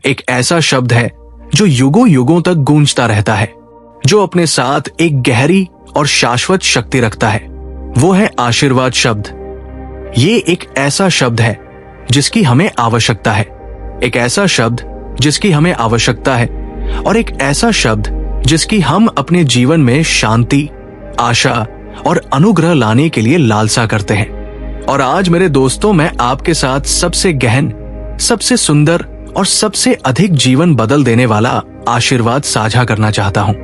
एक ऐसा शब्द है जो युगों युगों तक गूंजता रहता है, जो अपने साथ एक गहरी और शाश्वत शक्ति रखता है। वो है आशीर्वाद शब्द। ये एक ऐसा शब्द है जिसकी हमें आवश्यकता है, एक ऐसा शब्द जिसकी हमें आवश्यकता है, और एक ऐसा शब्द जिसकी हम अपने जीवन में शांति, आशा और अनुग्रह लाने के लिए लालसा करते हैं। और आज मेरे दोस्तों, मैं आपके साथ सबसे गहन, सबसे सुंदर और सबसे अधिक जीवन बदल देने वाला आशीर्वाद साझा करना चाहता हूं,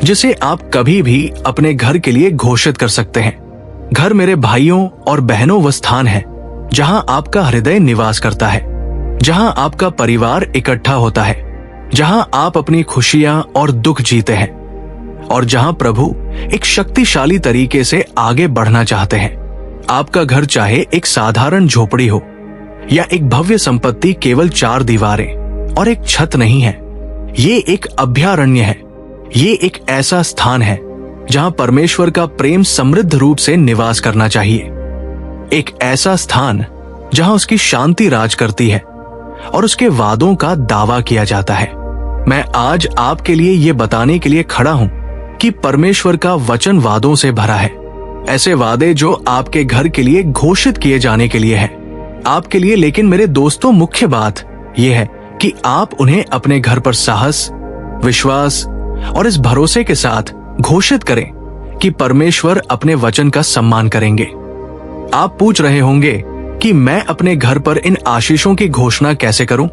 जिसे आप कभी भी अपने घर के लिए घोषित कर सकते हैं। घर मेरे भाइयों और बहनों वो स्थान है जहां आपका हृदय निवास करता है, जहां आपका परिवार इकट्ठा होता है, जहां आप अपनी खुशियां और दुख जीते हैं, और जहां प्रभु एक शक्तिशाली तरीके से आगे बढ़ना चाहते हैं। आपका घर चाहे एक साधारण झोपड़ी हो या एक भव्य संपत्ति केवल 4 दीवारें और एक छत नहीं है, ये एक अभयारण्य है। ये एक ऐसा स्थान है जहां परमेश्वर का प्रेम समृद्ध रूप से निवास करना चाहिए। एक ऐसा स्थान जहां उसकी शांति राज करती है और उसके वादों का दावा किया जाता है। मैं आज आपके लिए ये बताने के लिए खड़ा हूं कि परमेश्वर का वचन वादों से भरा है। ऐसे वादे जो आपके घर के लिए घोषित किए जाने के लिए है, आपके लिए। लेकिन मेरे दोस्तों, मुख्य बात यह है कि आप उन्हें अपने घर पर साहस, विश्वास और इस भरोसे के साथ घोषित करें कि परमेश्वर अपने वचन का सम्मान करेंगे। आप पूछ रहे होंगे कि मैं अपने घर पर इन आशीषों की घोषणा कैसे करूं?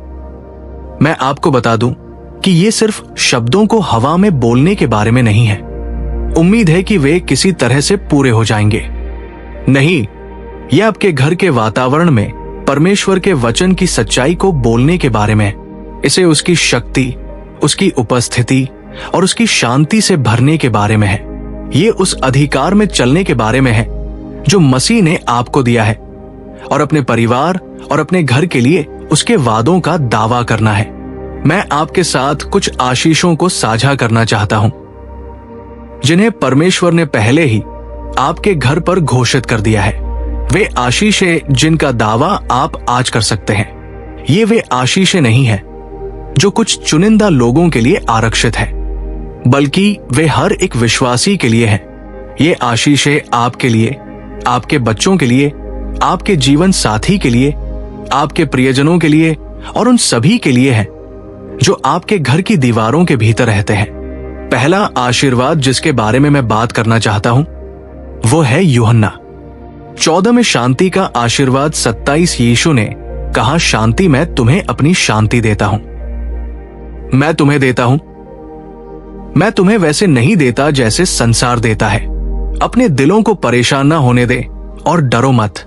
मैं आपको बता दूं कि ये सिर्फ शब्दों को हवा में बोलने के बारे में नहीं है। उम्मीद है कि वे किसी तरह से पूरे हो जाएंगे। नहीं, यह आपके घर के वातावरण में परमेश्वर के वचन की सच्चाई को बोलने के बारे में है। इसे उसकी शक्ति, उसकी उपस्थिति और उसकी शांति से भरने के बारे में है। ये उस अधिकार में चलने के बारे में है जो मसीह ने आपको दिया है, और अपने परिवार और अपने घर के लिए उसके वादों का दावा करना है। मैं आपके साथ कुछ आशीषों को साझा करना चाहता हूं जिन्हें परमेश्वर ने पहले ही आपके घर पर घोषित कर दिया है। वे आशीषें जिनका दावा आप आज कर सकते हैं। ये वे आशीषें नहीं है जो कुछ चुनिंदा लोगों के लिए आरक्षित है, बल्कि वे हर एक विश्वासी के लिए है। ये आशीषें आपके लिए, आपके बच्चों के लिए, आपके जीवन साथी के लिए, आपके प्रियजनों के लिए और उन सभी के लिए है जो आपके घर की दीवारों के भीतर रहते हैं। पहला आशीर्वाद जिसके बारे में मैं बात करना चाहता हूं वो है यूहन्ना 14 में शांति का आशीर्वाद 27 यीशु ने कहा, शांति मैं तुम्हें अपनी शांति देता हूं। मैं तुम्हें देता हूं। मैं तुम्हें वैसे नहीं देता जैसे संसार देता है। अपने दिलों को परेशान ना होने दे और डरो मत।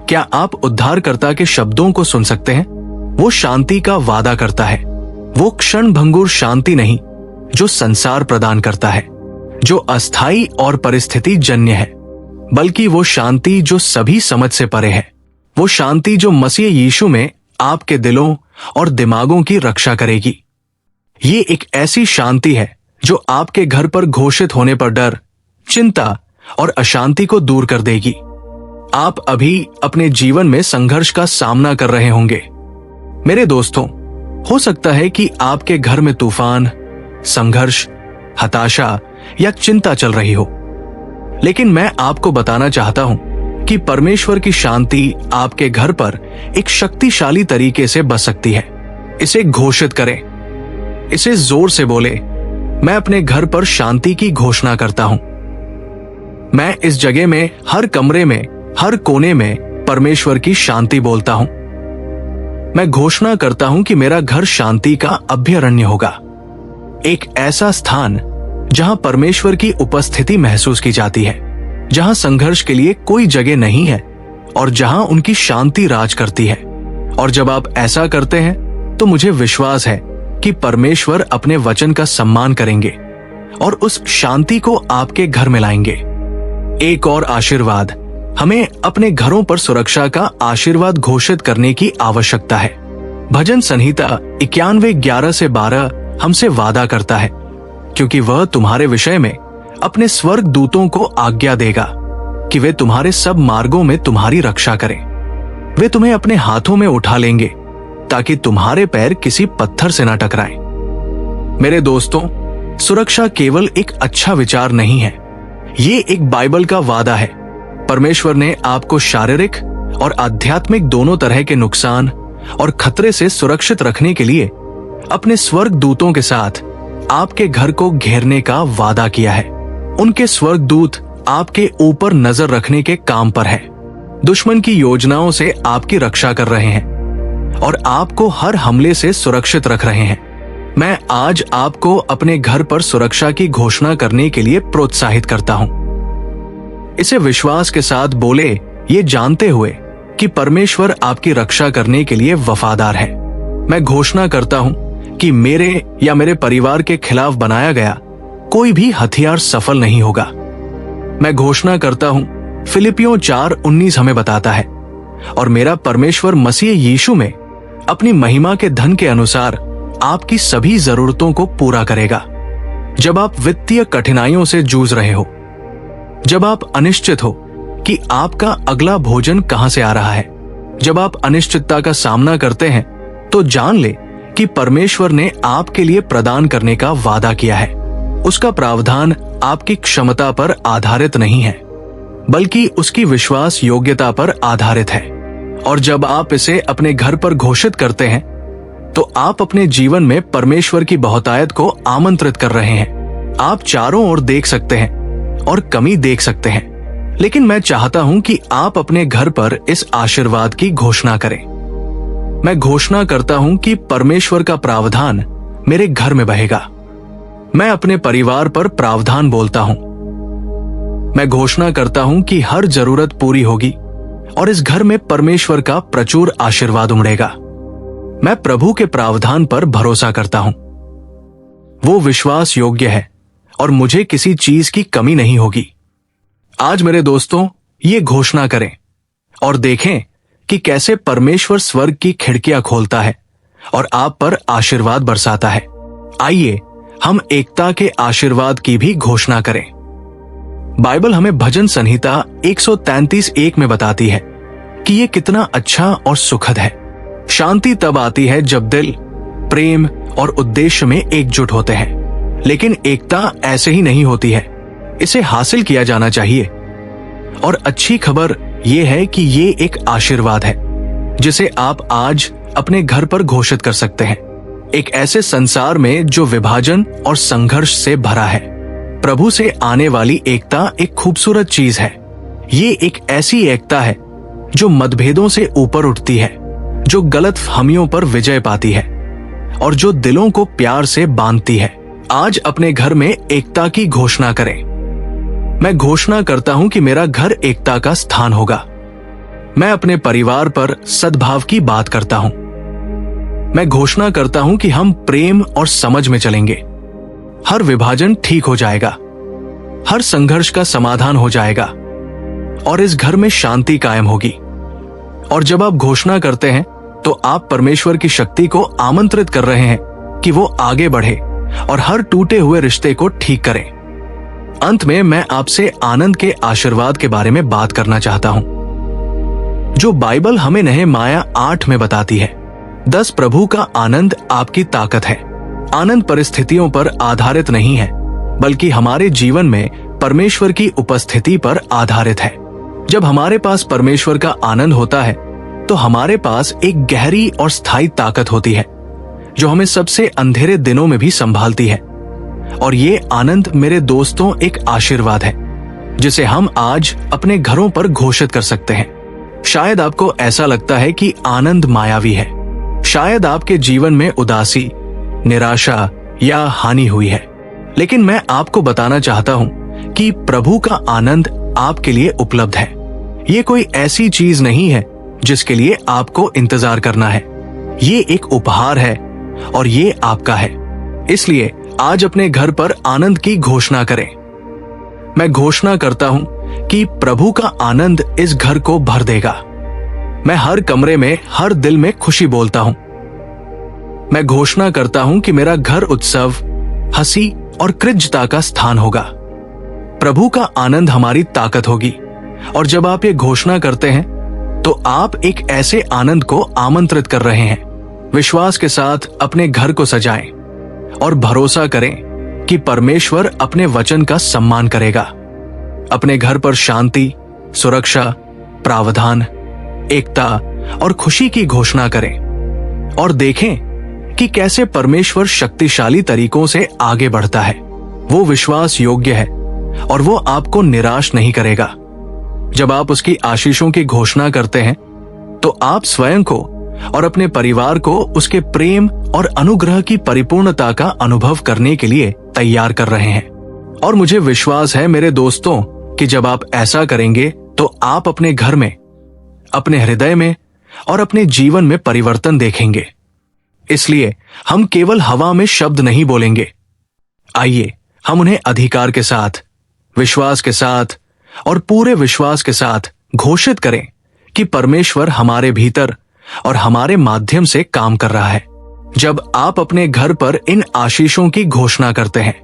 क्या आप उद्धारकर्ता के शब्दों को सुन सकते हैं? वो शांति का वादा करता है। वो क्षण भंगुर शांति नहीं जो संसार प्रदान करता है, जो अस्थाई और परिस्थिति जन्य है, बल्कि वो शांति जो सभी समझ से परे है। वो शांति जो मसीह यीशु में आपके दिलों और दिमागों की रक्षा करेगी। ये एक ऐसी शांति है जो आपके घर पर घोषित होने पर डर, चिंता और अशांति को दूर कर देगी। आप अभी अपने जीवन में संघर्ष का सामना कर रहे होंगे। मेरे दोस्तों, हो सकता है कि आपके घर में तूफान, संघर्ष, हताशा या चिंता चल रही हो, लेकिन मैं आपको बताना चाहता हूं कि परमेश्वर की शांति आपके घर पर एक शक्तिशाली तरीके से बस सकती है। इसे घोषित करें, इसे जोर से बोले, मैं अपने घर पर शांति की घोषणा करता हूं। मैं इस जगह में, हर कमरे में, हर कोने में परमेश्वर की शांति बोलता हूं। मैं घोषणा करता हूं कि मेरा घर शांति का अभयारण्य होगा, एक ऐसा स्थान जहां परमेश्वर की उपस्थिति महसूस की जाती है, जहां संघर्ष के लिए कोई जगह नहीं है और जहां उनकी शांति राज करती है। और जब आप ऐसा करते हैं तो मुझे विश्वास है कि परमेश्वर अपने वचन का सम्मान करेंगे और उस शांति को आपके घर में लाएंगे। एक और आशीर्वाद, हमें अपने घरों पर सुरक्षा का आशीर्वाद घोषित करने की आवश्यकता है। भजन संहिता 91:11-12 हमसे वादा करता है, क्योंकि वह तुम्हारे विषय में अपने स्वर्ग दूतों को आज्ञा देगा कि वे तुम्हारे सब मार्गों में तुम्हारी रक्षा करें। वे तुम्हें अपने हाथों में उठा लेंगे ताकि तुम्हारे पैर किसी पत्थर से ना टकराएं। मेरे दोस्तों, सुरक्षा केवल एक अच्छा विचार नहीं है, ये एक बाइबल का वादा है। परमेश्वर ने आपको शारीरिक और आध्यात्मिक दोनों तरह के नुकसान और खतरे से सुरक्षित रखने के लिए अपने स्वर्ग दूतों के साथ आपके घर को घेरने का वादा किया है। उनके स्वर्ग दूत आपके ऊपर नजर रखने के काम पर है, दुश्मन की योजनाओं से आपकी रक्षा कर रहे हैं और आपको हर हमले से सुरक्षित रख रहे हैं। मैं आज आपको अपने घर पर सुरक्षा की घोषणा करने के लिए प्रोत्साहित करता हूं। इसे विश्वास के साथ बोले, ये जानते हुए कि परमेश्वर आपकी रक्षा करने के लिए वफादार है। मैं घोषणा करता हूं कि मेरे या मेरे परिवार के खिलाफ बनाया गया कोई भी हथियार सफल नहीं होगा। मैं घोषणा करता हूं, फिलिपियों 4:19 हमें बताता है, और मेरा परमेश्वर मसीह यीशु में अपनी महिमा के धन के अनुसार आपकी सभी जरूरतों को पूरा करेगा। जब आप वित्तीय कठिनाइयों से जूझ रहे हो, जब आप अनिश्चित हो कि आपका अगला भोजन कहां से आ रहा है, जब आप अनिश्चितता का सामना करते हैं, तो जान ले कि परमेश्वर ने आपके लिए प्रदान करने का वादा किया है। उसका प्रावधान आपकी क्षमता पर आधारित नहीं है, बल्कि उसकी विश्वास योग्यता पर आधारित है। और जब आप इसे अपने घर पर घोषित करते हैं, तो आप अपने जीवन में परमेश्वर की बहुतायत को आमंत्रित कर रहे हैं। आप चारों ओर देख सकते हैं और कमी देख सकते हैं, लेकिन मैं चाहता हूं कि आप अपने घर पर इस आशीर्वाद की घोषणा करें। मैं घोषणा करता हूं कि परमेश्वर का प्रावधान मेरे घर में बहेगा। मैं अपने परिवार पर प्रावधान बोलता हूं। मैं घोषणा करता हूं कि हर जरूरत पूरी होगी और इस घर में परमेश्वर का प्रचुर आशीर्वाद उमड़ेगा। मैं प्रभु के प्रावधान पर भरोसा करता हूं। वो विश्वास योग्य है और मुझे किसी चीज की कमी नहीं होगी। आज मेरे दोस्तों, ये घोषणा करें और देखें कि कैसे परमेश्वर स्वर्ग की खिड़कियां खोलता है और आप पर आशीर्वाद बरसाता है। आइए हम एकता के आशीर्वाद की भी घोषणा करें। बाइबल हमें भजन संहिता 133:1 में बताती है कि ये कितना अच्छा और सुखद है। शांति तब आती है जब दिल प्रेम और उद्देश्य में एकजुट होते हैं, लेकिन एकता ऐसे ही नहीं होती है, इसे हासिल किया जाना चाहिए। और अच्छी खबर यह है कि ये एक आशीर्वाद है जिसे आप आज अपने घर पर घोषित कर सकते हैं। एक ऐसे संसार में जो विभाजन और संघर्ष से भरा है, प्रभु से आने वाली एकता एक खूबसूरत चीज है। ये एक ऐसी एकता है जो मतभेदों से ऊपर उठती है, जो गलतफहमियों पर विजय पाती है और जो दिलों को प्यार से बांधती है। आज अपने घर में एकता की घोषणा करें। मैं घोषणा करता हूं कि मेरा घर एकता का स्थान होगा। मैं अपने परिवार पर सद्भाव की बात करता हूं। मैं घोषणा करता हूं कि हम प्रेम और समझ में चलेंगे। हर विभाजन ठीक हो जाएगा, हर संघर्ष का समाधान हो जाएगा और इस घर में शांति कायम होगी। और जब आप घोषणा करते हैं, तो आप परमेश्वर की शक्ति को आमंत्रित कर रहे हैं कि वो आगे बढ़े और हर टूटे हुए रिश्ते को ठीक करे। अंत में मैं आपसे आनंद के आशीर्वाद के बारे में बात करना चाहता हूं, जो बाइबल हमें नहमीया 8 में बताती है। 10 प्रभु का आनंद आपकी ताकत है। आनंद परिस्थितियों पर आधारित नहीं है, बल्कि हमारे जीवन में परमेश्वर की उपस्थिति पर आधारित है। जब हमारे पास परमेश्वर का आनंद होता है, तो हमारे पास एक गहरी और स्थायी ताकत होती है जो हमें सबसे अंधेरे दिनों में भी संभालती है। और ये आनंद मेरे दोस्तों एक आशीर्वाद है जिसे हम आज अपने घरों पर घोषित कर सकते हैं। शायद आपको ऐसा लगता है कि आनंद मायावी है। शायद आपके जीवन में उदासी, निराशा या हानि हुई है, लेकिन मैं आपको बताना चाहता हूं कि प्रभु का आनंद आपके लिए उपलब्ध है। ये कोई ऐसी चीज नहीं है जिसके लिए आपको इंतजार करना है। ये एक उपहार है और ये आपका है। इसलिए आज अपने घर पर आनंद की घोषणा करें। मैं घोषणा करता हूं कि प्रभु का आनंद इस घर को भर देगा। मैं हर कमरे में, हर दिल में खुशी बोलता हूं। मैं घोषणा करता हूं कि मेरा घर उत्सव, हंसी और कृतज्ञता का स्थान होगा। प्रभु का आनंद हमारी ताकत होगी। और जब आप ये घोषणा करते हैं, तो आप एक ऐसे आनंद को आमंत्रित कर रहे हैं विश्वास के साथ अपने घर को सजाएं और भरोसा करें कि परमेश्वर अपने वचन का सम्मान करेगा। अपने घर पर शांति, सुरक्षा, प्रावधान, एकता और खुशी की घोषणा करें और देखें कि कैसे परमेश्वर शक्तिशाली तरीकों से आगे बढ़ता है। वो विश्वास योग्य है और वो आपको निराश नहीं करेगा। जब आप उसकी आशीषों की घोषणा करते हैं तो आप स्वयं को और अपने परिवार को उसके प्रेम और अनुग्रह की परिपूर्णता का अनुभव करने के लिए तैयार कर रहे हैं। और मुझे विश्वास है मेरे दोस्तों कि जब आप ऐसा करेंगे तो आप अपने घर में, अपने हृदय में और अपने जीवन में परिवर्तन देखेंगे। इसलिए हम केवल हवा में शब्द नहीं बोलेंगे। आइए हम उन्हें अधिकार के साथ, विश्वास के साथ और पूरे विश्वास के साथ घोषित करें कि परमेश्वर हमारे भीतर और हमारे माध्यम से काम कर रहा है। जब आप अपने घर पर इन आशीषों की घोषणा करते हैं,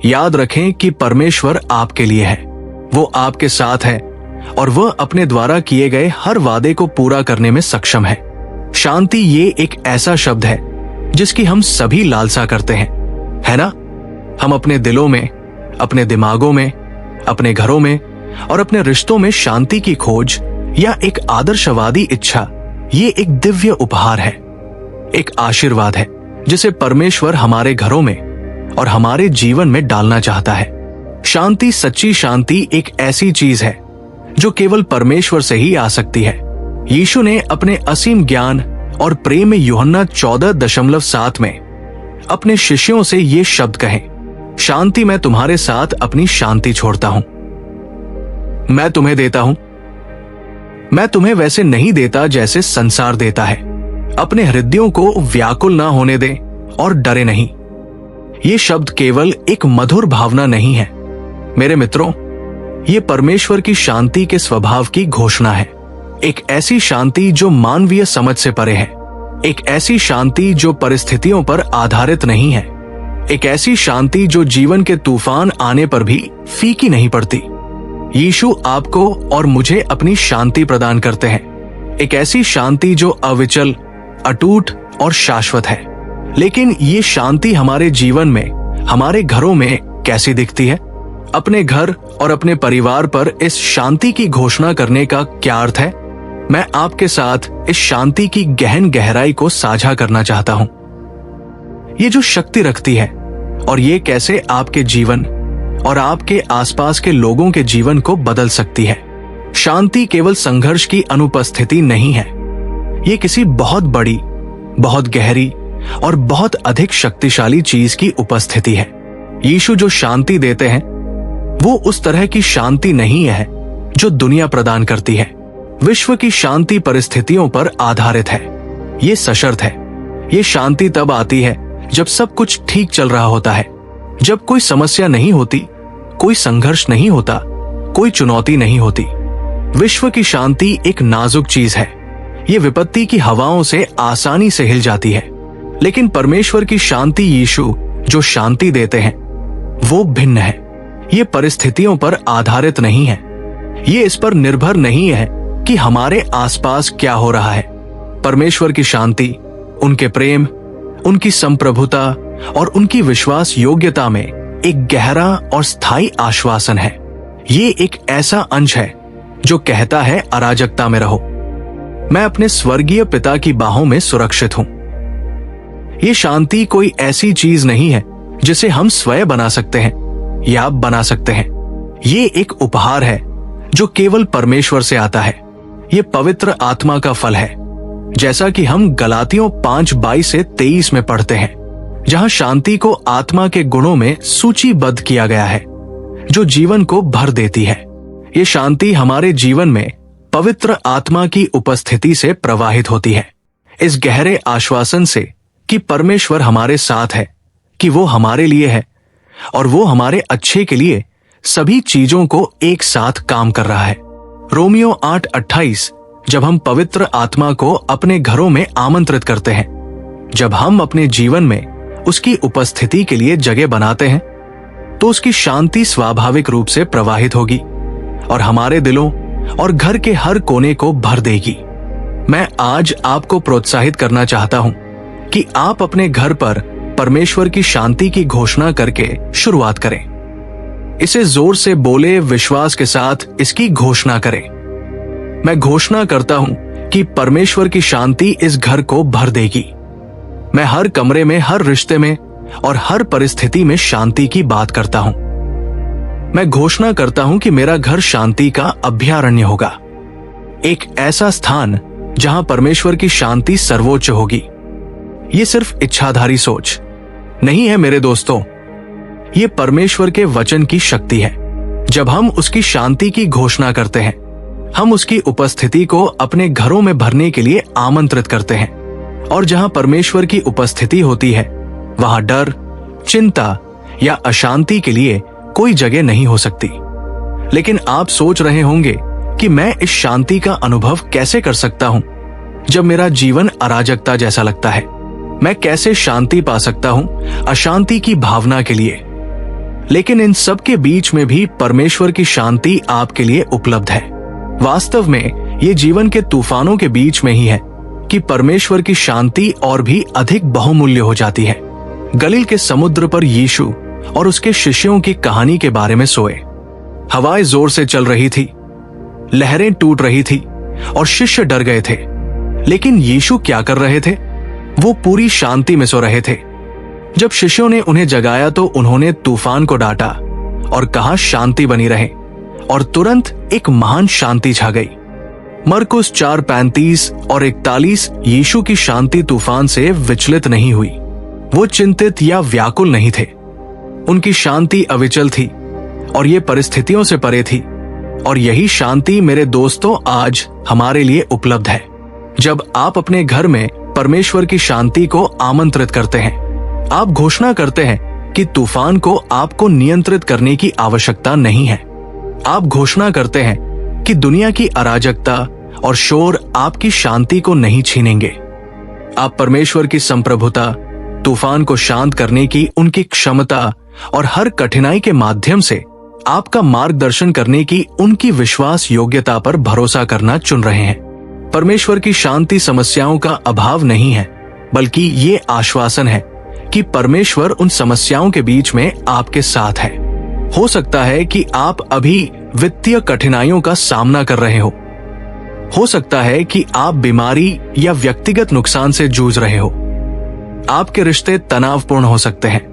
याद रखें कि परमेश्वर आपके लिए है, वो आपके साथ है और वह अपने द्वारा किए गए हर वादे को पूरा करने में सक्षम है। शांति ये एक ऐसा शब्द है जिसकी हम सभी लालसा करते हैं, है ना? हम अपने दिलों में, अपने दिमागों में, अपने घरों में और अपने रिश्तों में शांति की खोज या एक आदर्शवादी इच्छा, ये एक दिव्य उपहार है, एक आशीर्वाद है जिसे परमेश्वर हमारे घरों में और हमारे जीवन में डालना चाहता है। शांति, सच्ची शांति एक ऐसी चीज है जो केवल परमेश्वर से ही आ सकती है। यीशु ने अपने असीम ज्ञान और प्रेम में यूहन्ना 14:7 में अपने शिष्यों से ये शब्द कहे, शांति मैं तुम्हारे साथ अपनी शांति छोड़ता हूं, मैं तुम्हें देता हूं। मैं तुम्हें वैसे नहीं देता जैसे संसार देता है। अपने हृदयों को व्याकुल ना होने दें और डरे नहीं। ये शब्द केवल एक मधुर भावना नहीं है मेरे मित्रों, ये परमेश्वर की शांति के स्वभाव की घोषणा है। एक ऐसी शांति जो मानवीय समझ से परे है, एक ऐसी शांति जो परिस्थितियों पर आधारित नहीं है, एक ऐसी शांति जो जीवन के तूफान आने पर भी फीकी नहीं पड़ती। यीशु आपको और मुझे अपनी शांति प्रदान करते हैं, एक ऐसी शांति जो अविचल, अटूट और शाश्वत है। लेकिन ये शांति हमारे जीवन में, हमारे घरों में कैसी दिखती है? अपने घर और अपने परिवार पर इस शांति की घोषणा करने का क्या अर्थ है? मैं आपके साथ इस शांति की गहन गहराई को साझा करना चाहता हूं। ये जो शक्ति रखती है और ये कैसे आपके जीवन और आपके आसपास के लोगों के जीवन को बदल सकती है। शांति केवल संघर्ष की अनुपस्थिति नहीं है, ये किसी बहुत बड़ी, बहुत गहरी और बहुत अधिक शक्तिशाली चीज की उपस्थिति है। यीशु जो शांति देते हैं वो उस तरह की शांति नहीं है जो दुनिया प्रदान करती है। विश्व की शांति परिस्थितियों पर आधारित है, ये सशर्त है। ये शांति तब आती है जब सब कुछ ठीक चल रहा होता है, जब कोई समस्या नहीं होती, कोई संघर्ष नहीं होता, कोई चुनौती नहीं होती। विश्व की शांति एक नाजुक चीज है, ये विपत्ति की हवाओं से आसानी से हिल जाती है। लेकिन परमेश्वर की शांति, यीशु जो शांति देते हैं, वो भिन्न है। ये परिस्थितियों पर आधारित नहीं है, ये इस पर निर्भर नहीं है कि हमारे आसपास क्या हो रहा है। परमेश्वर की शांति उनके प्रेम, उनकी संप्रभुता और उनकी विश्वास योग्यता में एक गहरा और स्थायी आश्वासन है। ये एक ऐसा अंश है जो कहता है, अराजकता में रहो, मैं अपने स्वर्गीय पिता की बाहों में सुरक्षित हूं। ये शांति कोई ऐसी चीज नहीं है जिसे हम स्वयं बना सकते हैं या बना सकते हैं। ये एक उपहार है जो केवल परमेश्वर से आता है। ये पवित्र आत्मा का फल है, जैसा कि हम गलातियों 5:22-23 में पढ़ते हैं, जहां शांति को आत्मा के गुणों में सूचीबद्ध किया गया है जो जीवन को भर देती है। ये शांति हमारे जीवन में पवित्र आत्मा की उपस्थिति से प्रवाहित होती है, इस गहरे आश्वासन से कि परमेश्वर हमारे साथ है, कि वो हमारे लिए है और वो हमारे अच्छे के लिए सभी चीजों को एक साथ काम कर रहा है। रोमियो 8:28, जब हम पवित्र आत्मा को अपने घरों में आमंत्रित करते हैं, जब हम अपने जीवन में उसकी उपस्थिति के लिए जगह बनाते हैं, तो उसकी शांति स्वाभाविक रूप से प्रवाहित होगी और हमारे दिलों और घर के हर कोने को भर देगी। मैं आज आपको प्रोत्साहित करना चाहता हूं कि आप अपने घर पर परमेश्वर की शांति की घोषणा करके शुरुआत करें। इसे जोर से बोले, विश्वास के साथ इसकी घोषणा करें। मैं घोषणा करता हूं कि परमेश्वर की शांति इस घर को भर देगी। मैं हर कमरे में, हर रिश्ते में और हर परिस्थिति में शांति की बात करता हूं। मैं घोषणा करता हूं कि मेरा घर शांति का अभयारण्य होगा, एक ऐसा स्थान जहां परमेश्वर की शांति सर्वोच्च होगी। ये सिर्फ इच्छाधारी सोच नहीं है मेरे दोस्तों, ये परमेश्वर के वचन की शक्ति है। जब हम उसकी शांति की घोषणा करते हैं, हम उसकी उपस्थिति को अपने घरों में भरने के लिए आमंत्रित करते हैं। और जहां परमेश्वर की उपस्थिति होती है, वहां डर, चिंता या अशांति के लिए कोई जगह नहीं हो सकती। लेकिन आप सोच रहे होंगे कि मैं इस शांति का अनुभव कैसे कर सकता हूं जब मेरा जीवन अराजकता जैसा लगता है। मैं कैसे शांति पा सकता हूं अशांति की भावना के लिए। लेकिन इन सब के बीच में भी परमेश्वर की शांति आपके लिए उपलब्ध है। वास्तव में ये जीवन के तूफानों के बीच में ही है कि परमेश्वर की शांति और भी अधिक बहुमूल्य हो जाती है। गलील के समुद्र पर यीशु और उसके शिष्यों की कहानी के बारे में सोए। हवाएं जोर से चल रही थी, लहरें टूट रही थी और शिष्य डर गए थे। लेकिन यीशु क्या कर रहे थे? वो पूरी शांति में सो रहे थे। जब शिष्यों ने उन्हें जगाया तो उन्होंने तूफान को डांटा और कहा, शांति बनी रहे, और तुरंत एक महान शांति छा गई। मरकुस 4:35 और 41 यीशु की शांति तूफान से विचलित नहीं हुई। वो चिंतित या व्याकुल नहीं थे। उनकी शांति अविचल थी और ये परिस्थितियों से परे थी। और यही शांति मेरे दोस्तों आज हमारे लिए उपलब्ध है। जब आप अपने घर में परमेश्वर की शांति को आमंत्रित करते हैं, आप घोषणा करते हैं कि तूफान को आपको नियंत्रित करने की आवश्यकता नहीं है। आप घोषणा करते हैं कि दुनिया की अराजकता और शोर आपकी शांति को नहीं छीनेंगे। आप परमेश्वर की संप्रभुता, तूफान को शांत करने की उनकी क्षमता और हर कठिनाई के माध्यम से आपका मार्गदर्शन करने की उनकी विश्वास योग्यता पर भरोसा करना चुन रहे हैं। परमेश्वर की शांति समस्याओं का अभाव नहीं है, बल्कि ये आश्वासन है कि परमेश्वर उन समस्याओं के बीच में आपके साथ है। हो सकता है कि आप अभी वित्तीय कठिनाइयों का सामना कर रहे हो सकता है कि आप बीमारी या व्यक्तिगत नुकसान से जूझ रहे हो। आपके रिश्ते तनावपूर्ण हो सकते हैं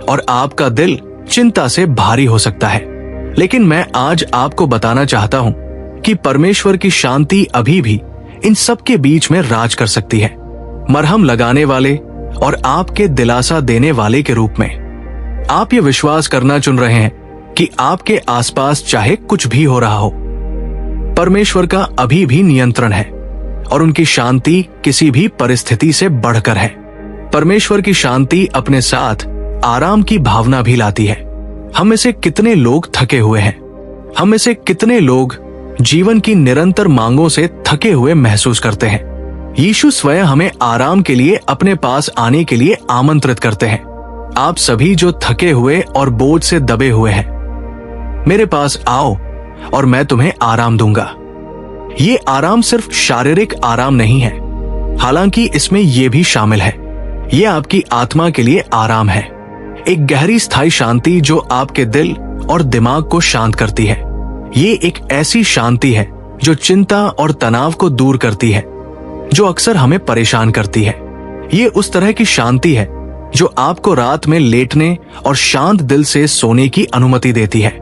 और आपका दिल चिंता से भारी हो सकता है। लेकिन मैं आज आपको बताना चाहता हूं कि परमेश्वर की शांति अभी भी इन सब के बीच में राज कर सकती है, मरहम लगाने वाले और आपके दिलासा देने वाले के रूप में। आप ये विश्वास करना चुन रहे हैं कि आपके आसपास चाहे कुछ भी हो रहा हो, परमेश्वर का अभी भी नियंत्रण है और उनकी शांति किसी भी परिस्थिति से बढ़कर है। परमेश्वर की शांति अपने साथ आराम की भावना भी लाती है। हम में से कितने लोग थके हुए हैं? हम में से कितने लोग जीवन की निरंतर मांगों से थके हुए महसूस करते हैं? यीशु स्वयं हमें आराम के लिए अपने पास आने के लिए आमंत्रित करते हैं। आप सभी जो थके हुए और बोझ से दबे हुए हैं, मेरे पास आओ और मैं तुम्हें आराम दूंगा। ये आराम सिर्फ शारीरिक आराम नहीं है, हालांकि इसमें यह भी शामिल है। ये आपकी आत्मा के लिए आराम है, एक गहरी स्थायी शांति जो आपके दिल और दिमाग को शांत करती है। ये एक ऐसी शांति है जो चिंता और तनाव को दूर करती है, जो अक्सर हमें परेशान करती है। ये उस तरह की शांति है जो आपको रात में लेटने और शांत दिल से सोने की अनुमति देती है,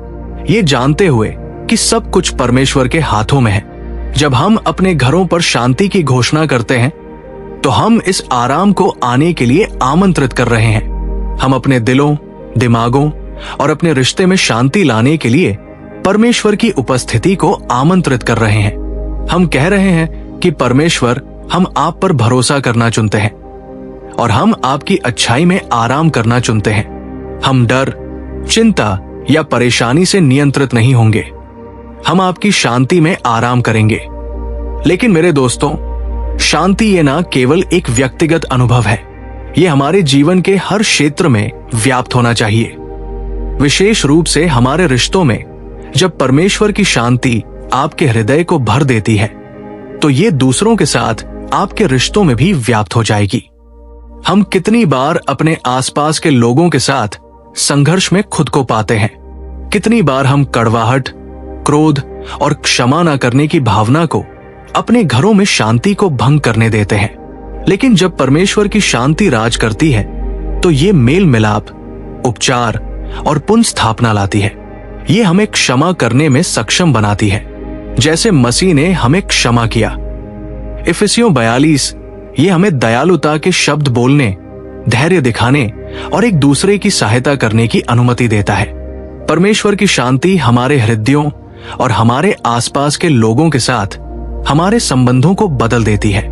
ये जानते हुए कि सब कुछ परमेश्वर के हाथों में है। जब हम अपने घरों पर शांति की घोषणा करते हैं, तो हम इस आराम को आने के लिए आमंत्रित कर रहे हैं। हम अपने दिलों, दिमागों और अपने रिश्ते में शांति लाने के लिए परमेश्वर की उपस्थिति को आमंत्रित कर रहे हैं। हम कह रहे हैं कि परमेश्वर, हम आप पर भरोसा करना चुनते हैं और हम आपकी अच्छाई में आराम करना चुनते हैं। हम डर, चिंता या परेशानी से नियंत्रित नहीं होंगे। हम आपकी शांति में आराम करेंगे। लेकिन मेरे दोस्तों, शांति ये ना केवल एक व्यक्तिगत अनुभव है, ये हमारे जीवन के हर क्षेत्र में व्याप्त होना चाहिए। विशेष रूप से हमारे रिश्तों में जब परमेश्वर की शांति आपके हृदय को भर देती है, तो ये दूसरों के साथ आपके रिश्तों में भी व्याप्त हो जाएगी। हम कितनी बार अपने आसपास के लोगों के साथ संघर्ष में खुद को पाते हैं। कितनी बार हम कड़वाहट, क्रोध और क्षमा न करने की भावना को अपने घरों में शांति को भंग करने देते हैं। लेकिन जब परमेश्वर की शांति राज करती है तो ये मेल मिलाप, उपचार और पुनः स्थापना लाती है। ये हमें क्षमा करने में सक्षम बनाती है, जैसे मसीह ने हमें क्षमा किया। इफिसियों 42 ये हमें दयालुता के शब्द बोलने, धैर्य दिखाने और एक दूसरे की सहायता करने की अनुमति देता है। परमेश्वर की शांति हमारे हृदयों और हमारे आसपास के लोगों के साथ हमारे संबंधों को बदल देती है।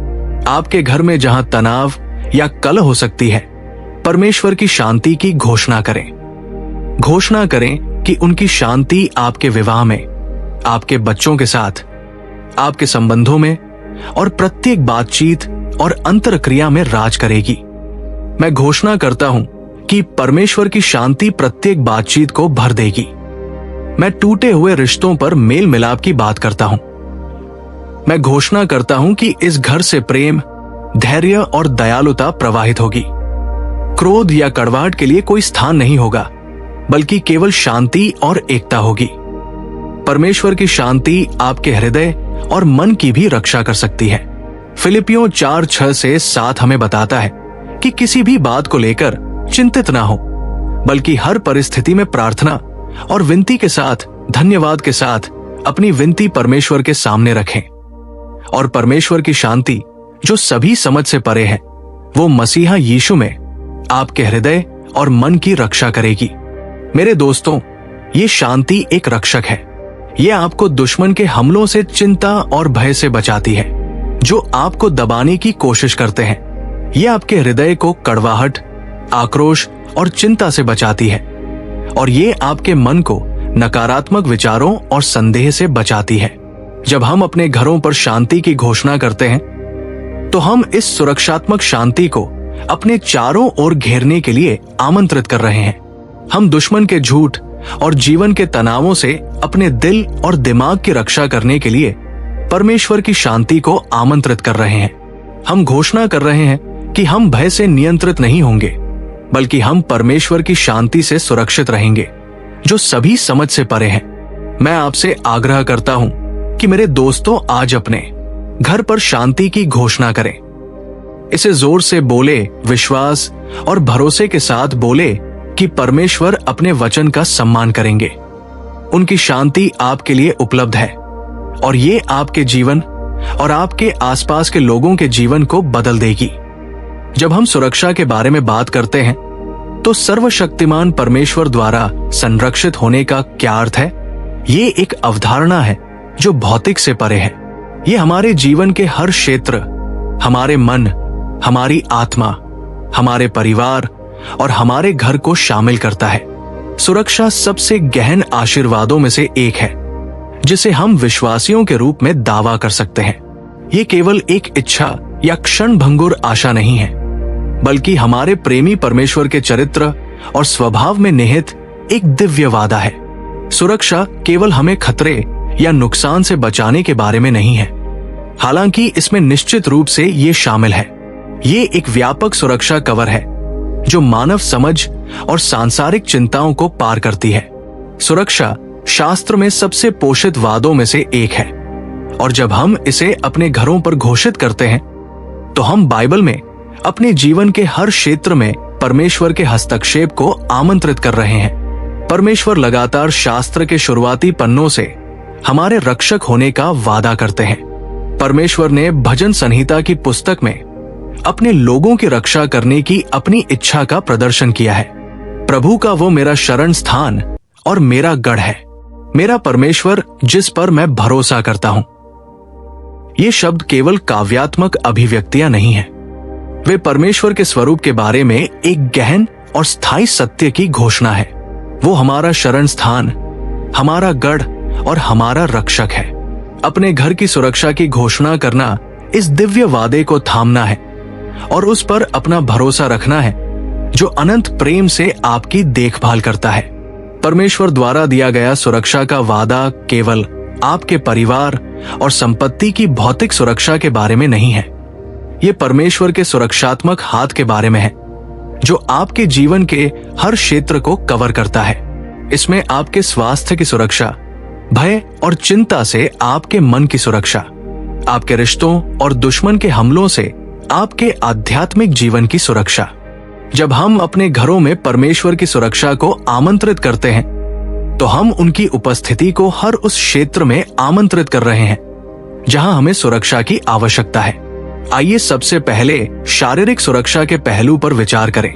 आपके घर में जहां तनाव या कलह हो सकती है, परमेश्वर की शांति की घोषणा करें। घोषणा करें कि उनकी शांति आपके विवाह में, आपके बच्चों के साथ, आपके संबंधों में और प्रत्येक बातचीत और अंतरक्रिया में राज करेगी। मैं घोषणा करता हूं कि परमेश्वर की शांति प्रत्येक बातचीत को भर देगी। मैं टूटे हुए रिश्तों पर मेल मिलाप की बात करता हूं। मैं घोषणा करता हूं कि इस घर से प्रेम, धैर्य और दयालुता प्रवाहित होगी। क्रोध या कड़वाहट के लिए कोई स्थान नहीं होगा, बल्कि केवल शांति और एकता होगी। परमेश्वर की शांति आपके हृदय और मन की भी रक्षा कर सकती है। फिलिपियों 4:6 से 7 हमें बताता है कि किसी भी बात को लेकर चिंतित ना हो, बल्कि हर परिस्थिति में प्रार्थना और विनती के साथ, धन्यवाद के साथ अपनी विनती परमेश्वर के सामने रखें। और परमेश्वर की शांति जो सभी समझ से परे है, वो मसीहा यीशु में आपके हृदय और मन की रक्षा करेगी। मेरे दोस्तों, ये शांति एक रक्षक है। ये आपको दुश्मन के हमलों से, चिंता और भय से बचाती है जो आपको दबाने की कोशिश करते हैं। ये आपके हृदय को कड़वाहट, आक्रोश और चिंता से बचाती है, और ये आपके मन को नकारात्मक विचारों और संदेह से बचाती है। जब हम अपने घरों पर शांति की घोषणा करते हैं तो हम इस सुरक्षात्मक शांति को अपने चारों ओर घेरने के लिए आमंत्रित कर रहे हैं। हम दुश्मन के झूठ और जीवन के तनावों से अपने दिल और दिमाग की रक्षा करने के लिए परमेश्वर की शांति को आमंत्रित कर रहे हैं। हम घोषणा कर रहे हैं कि हम भय से नियंत्रित नहीं होंगे, बल्कि हम परमेश्वर की शांति से सुरक्षित रहेंगे जो सभी समझ से परे है। मैं आपसे आग्रह करता हूं कि मेरे दोस्तों, आज अपने घर पर शांति की घोषणा करें। इसे जोर से बोले, विश्वास और भरोसे के साथ बोले कि परमेश्वर अपने वचन का सम्मान करेंगे। उनकी शांति आपके लिए उपलब्ध है और ये आपके जीवन और आपके आसपास के लोगों के जीवन को बदल देगी। जब हम सुरक्षा के बारे में बात करते हैं तो सर्वशक्तिमान परमेश्वर द्वारा संरक्षित होने का क्या अर्थ है? ये एक अवधारणा है जो भौतिक से परे है। ये हमारे जीवन के हर क्षेत्र, हमारे मन, हमारी आत्मा, हमारे परिवार और हमारे घर को शामिल करता है। सुरक्षा सबसे गहन आशीर्वादों में से एक है जिसे हम विश्वासियों के रूप में दावा कर सकते हैं। ये केवल एक इच्छा या क्षण भंगुर आशा नहीं है, बल्कि हमारे प्रेमी परमेश्वर के चरित्र और स्वभाव में निहित एक दिव्य वादा है। सुरक्षा केवल हमें खतरे या नुकसान से बचाने के बारे में नहीं है, हालांकि इसमें निश्चित रूप से ये शामिल है। ये एक व्यापक सुरक्षा कवर है जो मानव समझ और सांसारिक चिंताओं को पार करती है। सुरक्षा शास्त्र में सबसे पोषित वादों में से एक है, और जब हम इसे अपने घरों पर घोषित करते हैं तो हम बाइबल में अपने जीवन के हर क्षेत्र में परमेश्वर के हस्तक्षेप को आमंत्रित कर रहे हैं। परमेश्वर लगातार शास्त्र के शुरुआती पन्नों से हमारे रक्षक होने का वादा करते हैं। परमेश्वर ने भजन संहिता की पुस्तक में अपने लोगों की रक्षा करने की अपनी इच्छा का प्रदर्शन किया है। प्रभु का वो मेरा शरण स्थान और मेरा गढ़ है, मेरा परमेश्वर जिस पर मैं भरोसा करता हूं। ये शब्द केवल काव्यात्मक अभिव्यक्तियां नहीं है, वे परमेश्वर के स्वरूप के बारे में एक गहन और स्थायी सत्य की घोषणा है। वो हमारा शरण स्थान, हमारा गढ़ और हमारा रक्षक है। अपने घर की सुरक्षा की घोषणा करना इस दिव्य वादे को थामना है और उस पर अपना भरोसा रखना है जो अनंत प्रेम से आपकी देखभाल करता है। परमेश्वर द्वारा दिया गया सुरक्षा का वादा केवल आपके परिवार और संपत्ति की भौतिक सुरक्षा के बारे में नहीं है, ये परमेश्वर के सुरक्षात्मक हाथ के बारे में है, जो आपके जीवन के हर क्षेत्र को कवर करता है। इसमें आपके स्वास्थ्य की सुरक्षा, भय और चिंता से आपके मन की सुरक्षा, आपके रिश्तों और दुश्मन के हमलों से आपके आध्यात्मिक जीवन की सुरक्षा। जब हम अपने घरों में परमेश्वर की सुरक्षा को आमंत्रित करते हैं, तो हम उनकी उपस्थिति को हर उस क्षेत्र में आमंत्रित कर रहे हैं जहां हमें सुरक्षा की आवश्यकता है। आइए सबसे पहले शारीरिक सुरक्षा के पहलू पर विचार करें,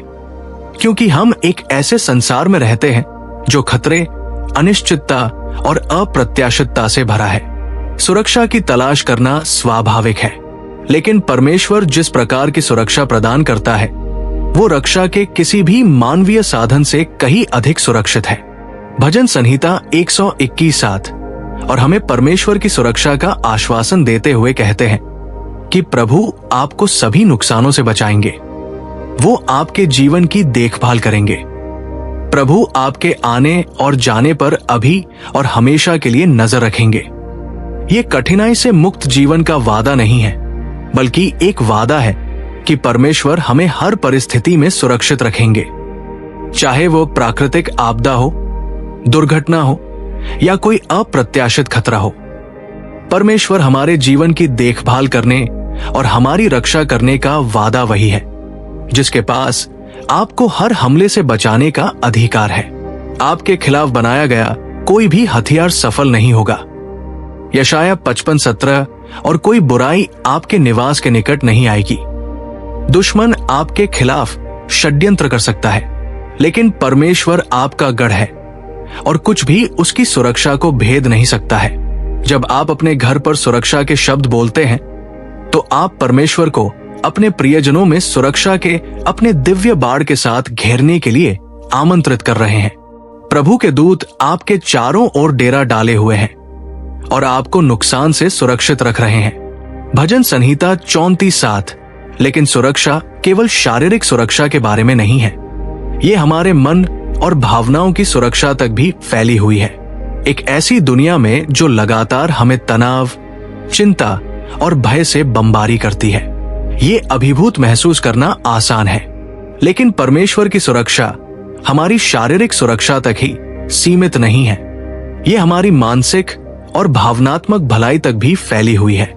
क्योंकि हम एक ऐसे संसार में रहते हैं जो खतरे, अनिश्चितता और अप्रत्याशितता से भरा है। सुरक्षा की तलाश करना स्वाभाविक है, लेकिन परमेश्वर जिस प्रकार की सुरक्षा प्रदान करता है, वो रक्षा के किसी भी मानवीय साधन से कहीं अधिक सुरक्षित है। भजन संहिता 121:7 और हमें परमेश्वर की सुरक्षा का आश्वासन देते हुए कहते हैं कि प्रभु आपको सभी नुकसानों से बचाएंगे। वो आपके जीवन की देखभाल करेंगे। प्रभु आपके आने और जाने पर अभी और हमेशा के लिए नजर रखेंगे। ये कठिनाई से मुक्त जीवन का वादा नहीं है, बल्कि एक वादा है कि परमेश्वर हमें हर परिस्थिति में सुरक्षित रखेंगे, चाहे वो प्राकृतिक आपदा हो, दुर्घटना हो या कोई अप्रत्याशित खतरा हो। परमेश्वर हमारे जीवन की देखभाल करने और हमारी रक्षा करने का वादा वही है जिसके पास आपको हर हमले से बचाने का अधिकार है। आपके खिलाफ बनाया गया कोई भी हथियार सफल नहीं होगा। यशाया 55:17 और कोई बुराई आपके निवास के निकट नहीं आएगी। दुश्मन आपके खिलाफ षड्यंत्र कर सकता है, लेकिन परमेश्वर आपका गढ़ है और कुछ भी उसकी सुरक्षा को भेद नहीं सकता है। जब आप अपने घर पर सुरक्षा के शब्द बोलते हैं, तो आप परमेश्वर को अपने प्रियजनों में सुरक्षा के अपने दिव्य बाड़ के साथ घेरने के लिए आमंत्रित कर रहे हैं। प्रभु के दूत आपके चारों ओर डेरा डाले हुए हैं और आपको नुकसान से सुरक्षित रख रहे हैं। भजन संहिता 34:7। लेकिन सुरक्षा केवल शारीरिक सुरक्षा के बारे में नहीं है, ये हमारे मन और भावनाओं की सुरक्षा तक भी फैली हुई है। एक ऐसी दुनिया में जो लगातार हमें तनाव, चिंता और भय से बमबारी करती है, ये अभिभूत महसूस करना आसान है, लेकिन परमेश्वर की सुरक्षा हमारी शारीरिक सुरक्षा तक ही सीमित नहीं है। ये हमारी मानसिक और भावनात्मक भलाई तक भी फैली हुई है।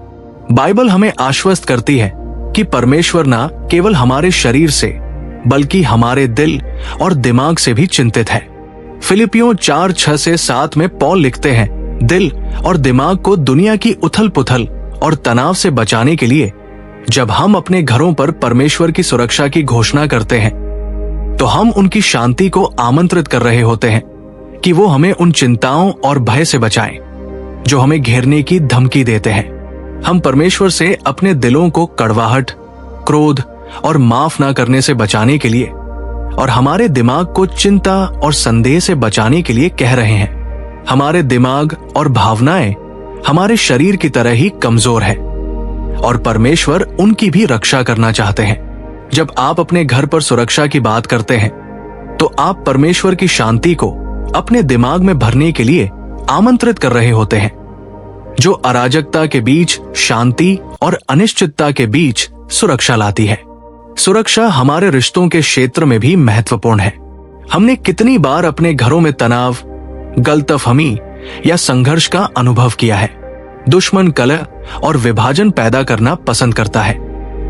बाइबल हमें आश्वस्त करती है कि परमेश्वर न केवल हमारे शरीर से, बल्कि हमारे दिल और दिमाग से भी चिंतित है। फिलिपियों 4:6-7 में पौल लिखते हैं, दिल और दिमाग को दुनिया की उथल पुथल और तनाव से बचाने के लिए जब हम अपने घरों पर परमेश्वर की सुरक्षा की घोषणा करते हैं, तो हम उनकी शांति को आमंत्रित कर रहे होते हैं कि वो हमें उन चिंताओं और भय से बचाएं जो हमें घेरने की धमकी देते हैं। हम परमेश्वर से अपने दिलों को कड़वाहट, क्रोध और माफ ना करने से बचाने के लिए और हमारे दिमाग को चिंता और संदेह से बचाने के लिए कह रहे हैं। हमारे दिमाग और भावनाएं हमारे शरीर की तरह ही कमजोर है और परमेश्वर उनकी भी रक्षा करना चाहते हैं। जब आप अपने घर पर सुरक्षा की बात करते हैं, तो आप परमेश्वर की शांति को अपने दिमाग में भरने के लिए आमंत्रित कर रहे होते हैं, जो अराजकता के बीच शांति और अनिश्चितता के बीच सुरक्षा लाती है। सुरक्षा हमारे रिश्तों के क्षेत्र में भी महत्वपूर्ण है। हमने कितनी बार अपने घरों में तनाव, गलतफहमी या संघर्ष का अनुभव किया है। दुश्मन कलह और विभाजन पैदा करना पसंद करता है।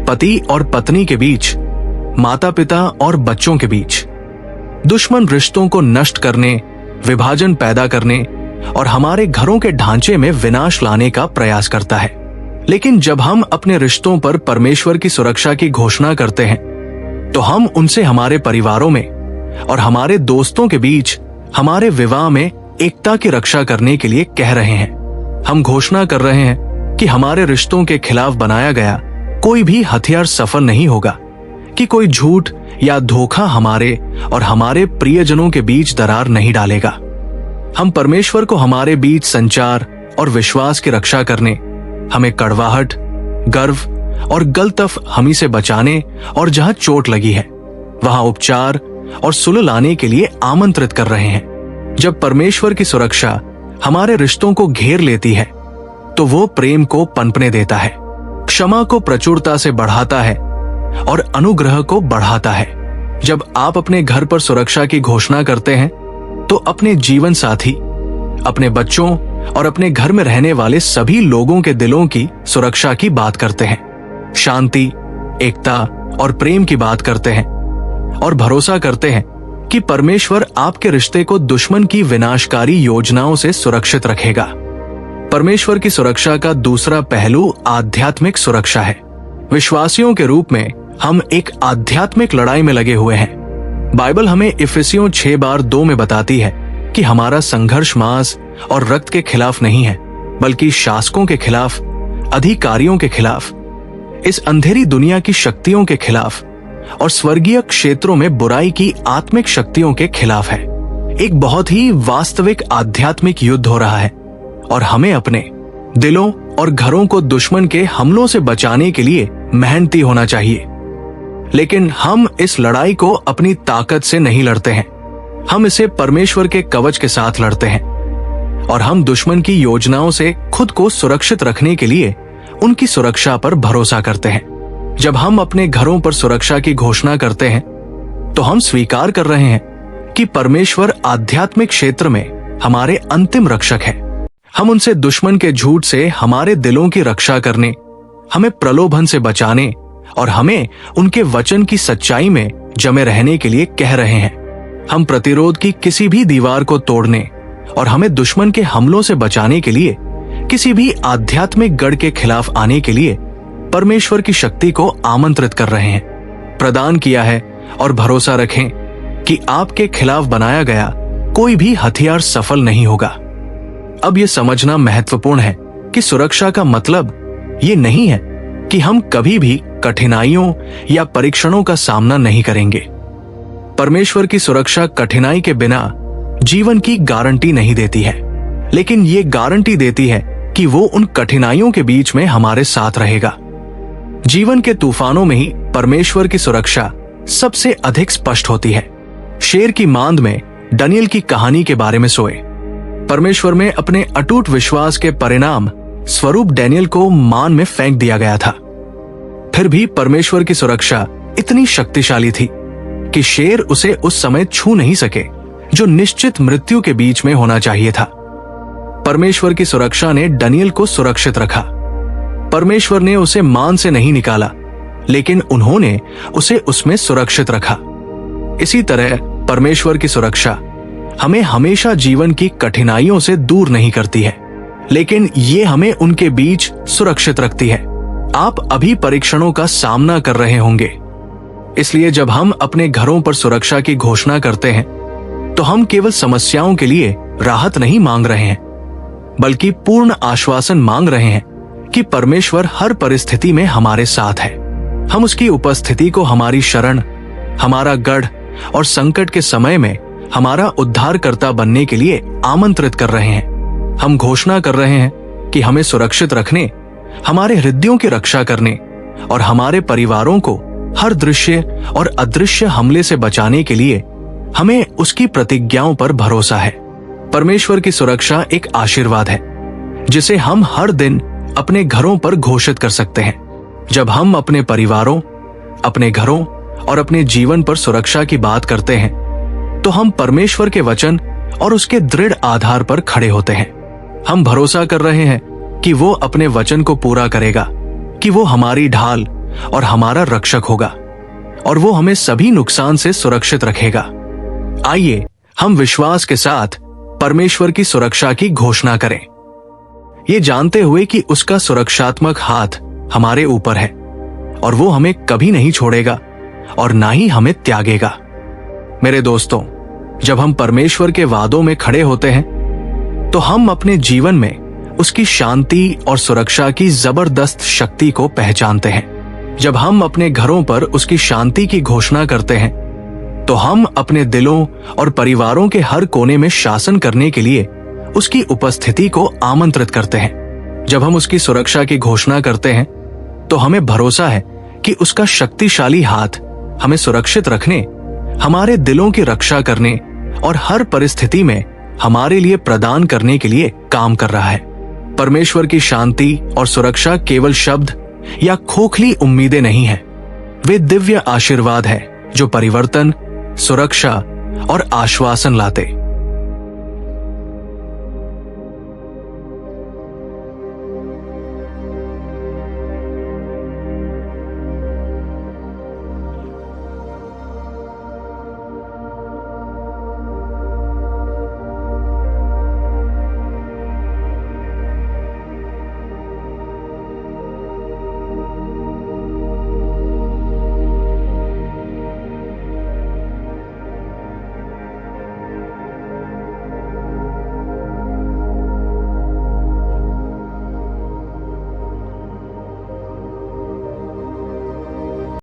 पति और पत्नी के बीच, माता पिता और बच्चों के बीच। दुश्मन रिश्तों को नष्ट करने, विभाजन पैदा करने और हमारे घरों के ढांचे में विनाश लाने का प्रयास करता है। लेकिन जब हम अपने रिश्तों पर परमेश्वर की सुरक्षा की घोषणा करते हैं, तो हम उनसे हमारे परिवारों में और हमारे दोस्तों के बीच, हमारे विवाह में एकता की रक्षा करने के लिए कह रहे हैं। हम घोषणा कर रहे हैं कि हमारे रिश्तों के खिलाफ बनाया गया कोई भी हथियार सफल नहीं होगा, कि कोई झूठ या धोखा हमारे और हमारे प्रियजनों के बीच दरार नहीं डालेगा। हम परमेश्वर को हमारे बीच संचार और विश्वास की रक्षा करने, हमें कड़वाहट, गर्व और गलतफहमी से बचाने और जहां चोट लगी है वहां उपचार और सुलह लाने के लिए आमंत्रित कर रहे हैं। जब परमेश्वर की सुरक्षा हमारे रिश्तों को घेर लेती है, तो वो प्रेम को पनपने देता है, क्षमा को प्रचुरता से बढ़ाता है और अनुग्रह को बढ़ाता है। जब आप अपने घर पर सुरक्षा की घोषणा करते हैं तो अपने जीवन साथी, अपने बच्चों और अपने घर में रहने वाले सभी लोगों के दिलों की सुरक्षा की बात करते हैं। शांति, एकता और प्रेम की बात करते हैं और भरोसा करते हैं कि परमेश्वर आपके रिश्ते को दुश्मन की विनाशकारी योजनाओं से सुरक्षित रखेगा। परमेश्वर की सुरक्षा का दूसरा पहलू आध्यात्मिक सुरक्षा है। विश्वासियों के रूप में हम एक आध्यात्मिक लड़ाई में लगे हुए हैं। बाइबल हमें इफिसियों 6:2 में बताती है कि हमारा संघर्ष मांस और रक्त के खिलाफ नहीं है, बल्कि शासकों के खिलाफ, अधिकारियों के खिलाफ, इस अंधेरी दुनिया की शक्तियों के खिलाफ और स्वर्गीय क्षेत्रों में बुराई की आत्मिक शक्तियों के खिलाफ है। एक बहुत ही वास्तविक आध्यात्मिक युद्ध हो रहा है और हमें अपने दिलों और घरों को दुश्मन के हमलों से बचाने के लिए मेहनती होना चाहिए। लेकिन हम इस लड़ाई को अपनी ताकत से नहीं लड़ते हैं, हम इसे परमेश्वर के कवच के साथ लड़ते हैं और हम दुश्मन की योजनाओं से खुद को सुरक्षित रखने के लिए उनकी सुरक्षा पर भरोसा करते हैं। जब हम अपने घरों पर सुरक्षा की घोषणा करते हैं तो हम स्वीकार कर रहे हैं कि परमेश्वर आध्यात्मिक क्षेत्र में हमारे अंतिम रक्षक है। हम उनसे दुश्मन के झूठ से हमारे दिलों की रक्षा करने, हमें प्रलोभन से बचाने और हमें उनके वचन की सच्चाई में जमे रहने के लिए कह रहे हैं। हम प्रतिरोध की किसी भी दीवार को तोड़ने और हमें दुश्मन के हमलों से बचाने के लिए किसी भी आध्यात्मिक गढ़ के खिलाफ आने के लिए परमेश्वर की शक्ति को आमंत्रित कर रहे हैं। प्रदान किया है और भरोसा रखें कि आपके खिलाफ बनाया गया कोई भी हथियार सफल नहीं होगा। अब यह समझना महत्वपूर्ण है कि सुरक्षा का मतलब ये नहीं है कि हम कभी भी कठिनाइयों या परीक्षणों का सामना नहीं करेंगे। परमेश्वर की सुरक्षा कठिनाई के बिना जीवन की गारंटी नहीं देती है, लेकिन ये गारंटी देती है कि वो उन कठिनाइयों के बीच में हमारे साथ रहेगा। जीवन के तूफानों में ही परमेश्वर की सुरक्षा सबसे अधिक स्पष्ट होती है। शेर की मांद में दानियेल की कहानी के बारे में सोए। परमेश्वर में अपने अटूट विश्वास के परिणाम स्वरूप दानियेल को मान में फेंक दिया गया था। फिर भी परमेश्वर की सुरक्षा इतनी शक्तिशाली थी कि शेर उसे उस समय छू नहीं सके जो निश्चित मृत्यु के बीच में होना चाहिए था। परमेश्वर की सुरक्षा ने दानियेल को सुरक्षित रखा। परमेश्वर ने उसे मान से नहीं निकाला, लेकिन उन्होंने उसे उसमें सुरक्षित रखा। इसी तरह परमेश्वर की सुरक्षा हमें हमेशा जीवन की कठिनाइयों से दूर नहीं करती है, लेकिन ये हमें उनके बीच सुरक्षित रखती है। आप अभी परीक्षणों का सामना कर रहे होंगे, इसलिए जब हम अपने घरों पर सुरक्षा की घोषणा करते हैं तो हम केवल समस्याओं के लिए राहत नहीं मांग रहे हैं, बल्कि पूर्ण आश्वासन मांग रहे हैं कि परमेश्वर हर परिस्थिति में हमारे साथ है। हम उसकी उपस्थिति को हमारी शरण, हमारा गढ़ और संकट के समय में हमारा उद्धारकर्ता बनने के लिए आमंत्रित कर रहे हैं। हम घोषणा कर रहे हैं कि हमें सुरक्षित रखने, हमारे हृदयों की रक्षा करने और हमारे परिवारों को हर दृश्य और अदृश्य हमले से बचाने के लिए हमें उसकी प्रतिज्ञाओं पर भरोसा है। परमेश्वर की सुरक्षा एक आशीर्वाद है जिसे हम हर दिन अपने घरों पर घोषित कर सकते हैं। जब हम अपने परिवारों, अपने घरों और अपने जीवन पर सुरक्षा की बात करते हैं तो हम परमेश्वर के वचन और उसके दृढ़ आधार पर खड़े होते हैं। हम भरोसा कर रहे हैं कि वो अपने वचन को पूरा करेगा, कि वो हमारी ढाल और हमारा रक्षक होगा और वो हमें सभी नुकसान से सुरक्षित रखेगा। आइए हम विश्वास के साथ परमेश्वर की सुरक्षा की घोषणा करें, ये जानते हुए कि उसका सुरक्षात्मक हाथ हमारे ऊपर है और वो हमें कभी नहीं छोड़ेगा और ना ही हमें त्यागेगा। मेरे दोस्तों, जब हम परमेश्वर के वादों में खड़े होते हैं तो हम अपने जीवन में उसकी शांति और सुरक्षा की जबरदस्त शक्ति को पहचानते हैं। जब हम अपने घरों पर उसकी शांति की घोषणा करते हैं तो हम अपने दिलों और परिवारों के हर कोने में शासन करने के लिए उसकी उपस्थिति को आमंत्रित करते हैं। जब हम उसकी सुरक्षा की घोषणा करते हैं तो हमें भरोसा है कि उसका शक्तिशाली हाथ हमें सुरक्षित रखने, हमारे दिलों की रक्षा करने और हर परिस्थिति में हमारे लिए प्रदान करने के लिए काम कर रहा है। परमेश्वर की शांति और सुरक्षा केवल शब्द या खोखली उम्मीदें नहीं हैं। वे दिव्य आशीर्वाद है जो परिवर्तन, सुरक्षा और आश्वासन लाते।